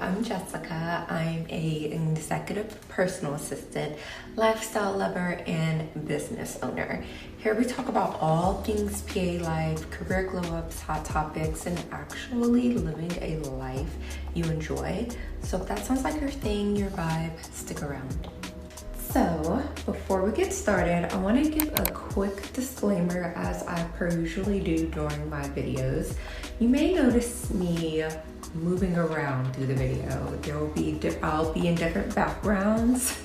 I'm Jessica. I'm an executive personal assistant, lifestyle lover, and business owner. Here we talk about all things PA life, career glow ups, hot topics, and actually living a life you enjoy. So if that sounds like your thing, your vibe, stick around. So, before we get started, I want to give a quick disclaimer as I per usually do during my videos. You may notice me moving around through the video. I'll be in different backgrounds,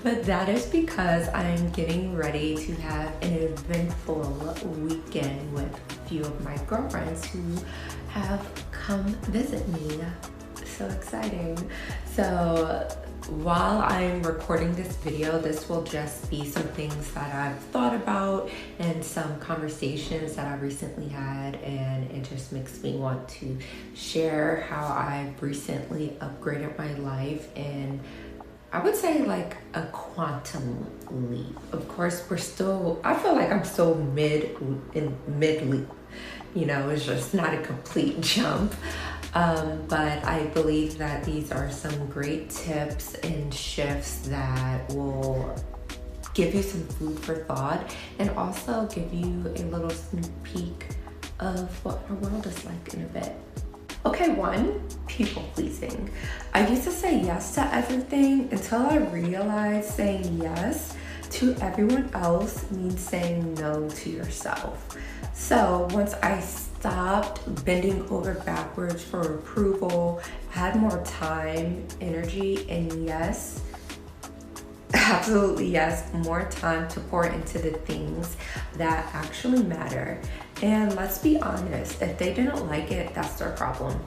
but that is because I'm getting ready to have an eventful weekend with a few of my girlfriends who have come visit me. So exciting. So while I'm recording this video, this will just be some things that I've thought about and some conversations that I recently had, and it just makes me want to share how I've recently upgraded my life in, I would say, like a quantum leap. Of course, I feel like I'm still mid leap. It's just not a complete jump. But I believe that these are some great tips and shifts that will give you some food for thought and also give you a little sneak peek of what our world is like in a bit. Okay, 1, people pleasing. I used to say yes to everything until I realized saying yes to everyone else means saying no to yourself. So once I stopped bending over backwards for approval, had more time, energy, and yes, absolutely yes, more time to pour into the things that actually matter. And let's be honest, if they didn't like it, that's their problem.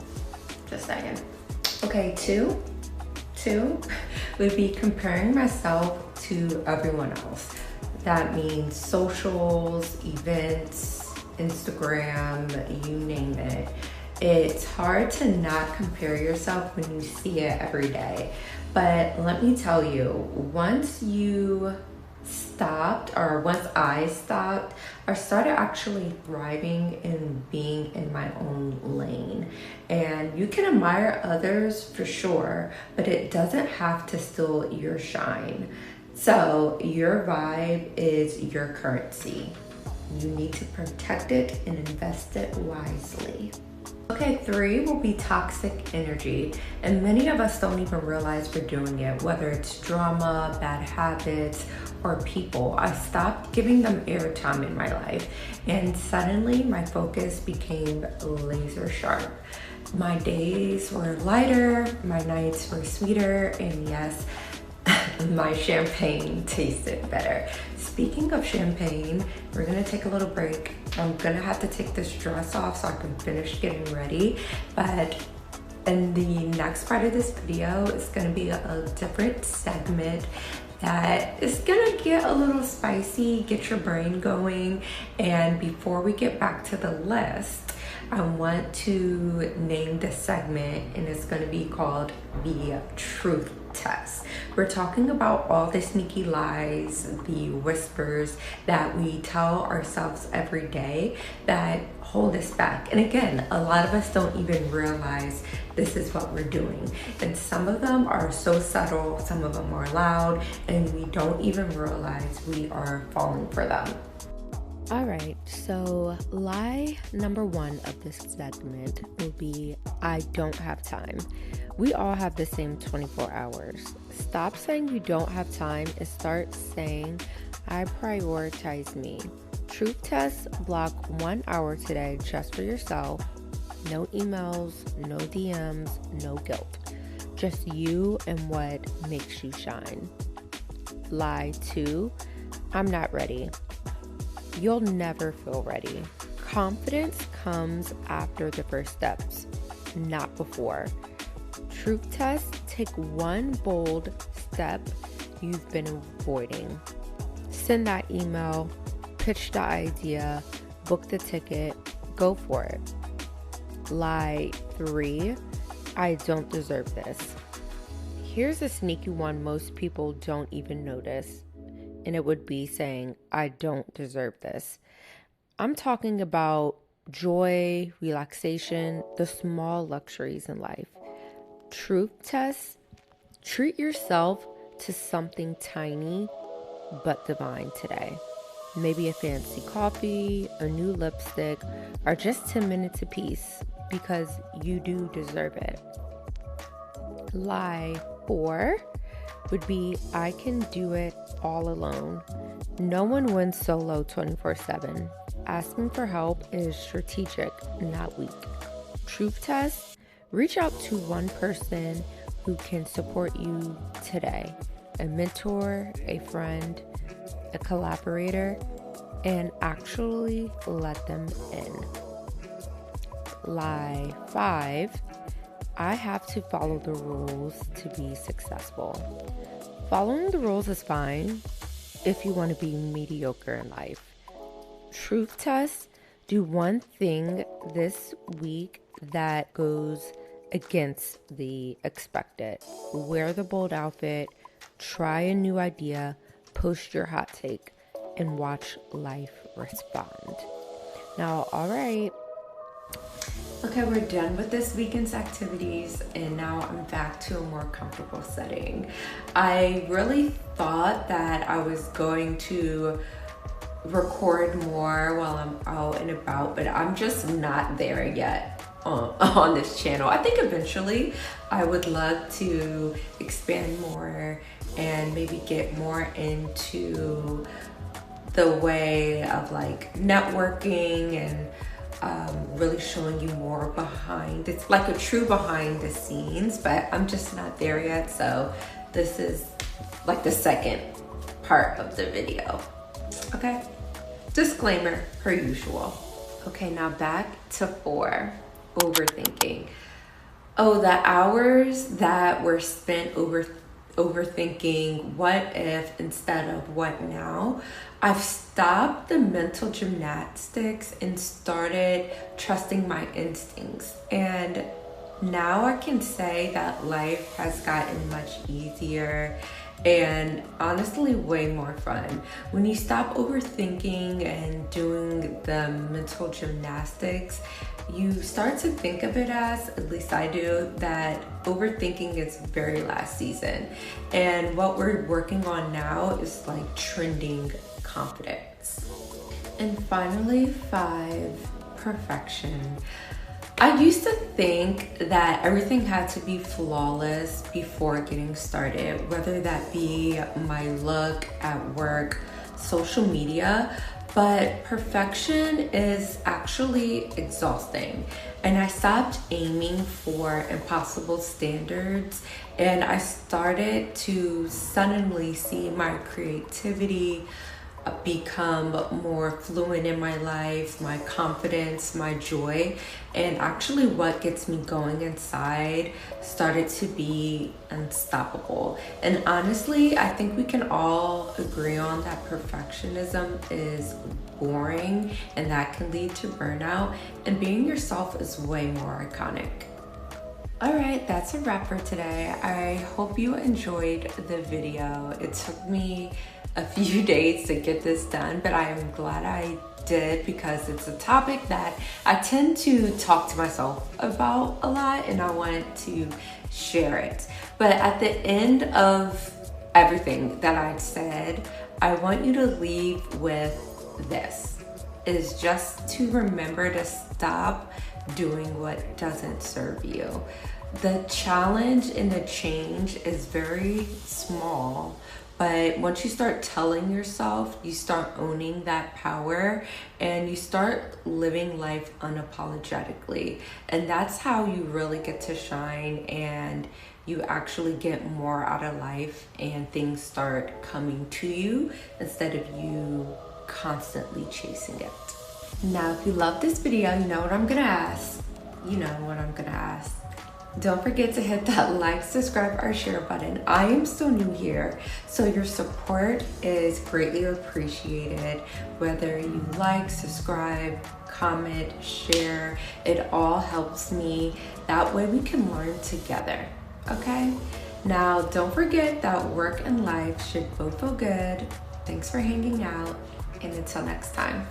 Just saying. Okay, two would be comparing myself to everyone else. That means socials, events, Instagram, you name it. It's hard to not compare yourself when you see it every day. But let me tell you, once I stopped, I started actually thriving and being in my own lane. And you can admire others for sure, but it doesn't have to steal your shine. So your vibe is your currency. You need to protect it and invest it wisely. Okay, 3 will be toxic energy, and many of us don't even realize we're doing it, whether it's drama, bad habits, or people. I stopped giving them airtime in my life, and suddenly my focus became laser sharp. My days were lighter, my nights were sweeter, and yes, my champagne tasted better. Speaking of champagne, we're gonna take a little break. I'm gonna have to take this dress off so I can finish getting ready. But in the next part of this video, it's gonna be a different segment that is gonna get a little spicy, get your brain going. And before we get back to the list, I want to name this segment, and it's gonna be called the Truth Test. We're talking about all the sneaky lies, the whispers that we tell ourselves every day that hold us back. And again, a lot of us don't even realize this is what we're doing. And some of them are so subtle, some of them are loud, and we don't even realize we are falling for them. All right, so lie number 1 of this segment will be, I don't have time. We all have the same 24 hours. Stop saying you don't have time and start saying, I prioritize me. Truth test, block 1 hour today just for yourself. No emails, no DMs, no guilt. Just you and what makes you shine. Lie 2, I'm not ready. You'll never feel ready. Confidence comes after the first steps, not before. Truth test, take 1 bold step you've been avoiding. Send that email, pitch the idea, book the ticket, go for it. Lie 3, I don't deserve this. Here's a sneaky one most people don't even notice. And it would be saying, I don't deserve this. I'm talking about joy, relaxation, the small luxuries in life. Truth test: treat yourself to something tiny but divine today. Maybe a fancy coffee, a new lipstick, or just 10 minutes apiece, because you do deserve it. Lie 4 would be, I can do it all alone. No one wins solo 24/7. Asking for help is strategic, not weak. Truth test: reach out to one person who can support you today. A mentor, a friend, a collaborator, and actually let them in. Lie 5, I have to follow the rules to be successful. Following the rules is fine if you want to be mediocre in life. Truth test: do one thing this week that goes against the expected. Wear the bold outfit, try a new idea, post your hot take, and watch life respond. Now, all right. Okay, we're done with this weekend's activities, and now I'm back to a more comfortable setting. I really thought that I was going to record more while I'm out and about, but I'm just not there yet on this channel. I think eventually I would love to expand more and maybe get more into the way of like networking and really showing you more behind. It's like a true behind the scenes, but I'm just not there yet. So this is like the second part of the video. Okay, disclaimer per usual. Okay, now back to 4, overthinking. Oh, the hours that were spent overthinking what if instead of what now. I've stopped the mental gymnastics and started trusting my instincts. And now I can say that life has gotten much easier and honestly way more fun. When you stop overthinking and doing the mental gymnastics, you start to think of it as, at least I do, that overthinking is very last season. And what we're working on now is like trending confidence. And finally, 5, perfection. I used to think that everything had to be flawless before getting started, whether that be my look at work, social media, but perfection is actually exhausting. And I stopped aiming for impossible standards, and I started to suddenly see my creativity become more fluent in my life, my confidence, my joy, and actually what gets me going inside started to be unstoppable. And honestly, I think we can all agree on that perfectionism is boring and that can lead to burnout, and being yourself is way more iconic. All right, that's a wrap for today. I hope you enjoyed the video. It took me a few days to get this done, but I am glad I did because it's a topic that I tend to talk to myself about a lot and I wanted to share it. But at the end of everything that I said, I want you to leave with this, is just to remember to stop doing what doesn't serve you. The challenge and the change is very small, but once you start telling yourself, you start owning that power and you start living life unapologetically. And that's how you really get to shine and you actually get more out of life and things start coming to you instead of you constantly chasing it. Now, if you love this video, you know what I'm gonna ask. Don't forget to hit that like, subscribe, or share button. I am still new here, so your support is greatly appreciated. Whether you like, subscribe, comment, share, it all helps me. That way we can learn together, okay? Now, don't forget that work and life should both feel good. Thanks for hanging out, and until next time.